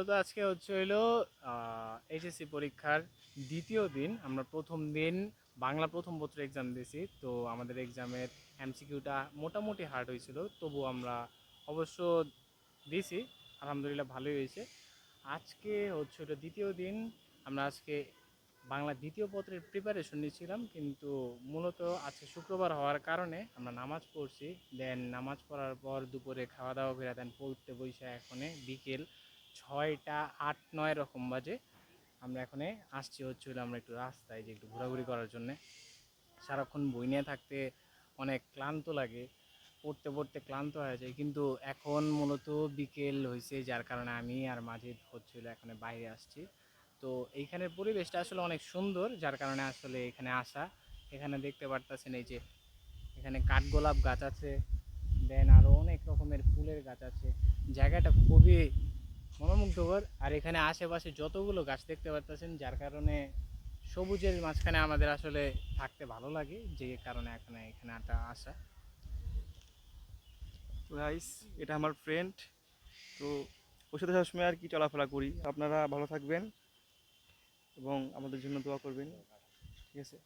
মূলত আজকে হচ্ছে হইলো এইচএসসি পরীক্ষার দ্বিতীয় দিন। আমরা প্রথম দিন বাংলা প্রথম পত্র এক্সাম দিয়েছি। তো আমাদের এক্সামের এমসিকিউটা মোটামুটি হার্ড হয়েছিল, তবু আমরা অবশ্য দিয়েছি, আলহামদুলিল্লাহ ভালোই হয়েছে। আজকে হচ্ছে হলো দ্বিতীয় দিন। আমরা আজকে বাংলা দ্বিতীয় পত্রের প্রিপারেশন নিচ্ছিলাম, কিন্তু মূলত আজকে শুক্রবার হওয়ার কারণে আমরা নামাজ পড়ছি। দেন নামাজ পড়ার পর দুপুরে খাওয়া দাওয়া করে দেন পড়তে বসে এখনে বিকেল 6টা 8-9 রকম বাজে। আমরা এখানে আসছি হচ্ছে হলো আমরা একটু রাস্তায় যে একটু ঘোরাঘুরি করার জন্যে। সারাক্ষণ বই নিয়ে থাকতে অনেক ক্লান্ত লাগে, পড়তে পড়তে ক্লান্ত হয়ে যায়। কিন্তু এখন মূলত বিকেল হয়েছে, যার কারণে আমি আর মাজিদ হচ্ছিল এখানে বাইরে আসছি। তো এইখানের পরিবেশটা আসলে অনেক সুন্দর, যার কারণে আসলে এখানে আসা। এখানে দেখতে পারতেছেন এই যে এখানে কাঠগোলাপ গাছ আছে, দেন আরও অনেক রকমের ফুলের গাছ আছে। জায়গাটা খুবই মনোমুগ্ধকর। আর এখানে আশেপাশে যতগুলো গাছ দেখতে পারতেছেন, যার কারণে সবুজের মাঝখানে আমাদের আসলে থাকতে ভালো লাগে, যে কারণে এখানে এখানে আসা। গাইস, এটা আমার ফ্রেন্ড। তো ওর সাথে সবসময় আর কি চলাফেরা করি। আপনারা ভালো থাকবেন এবং আমাদের জন্য দোয়া করবেন। ঠিক আছে?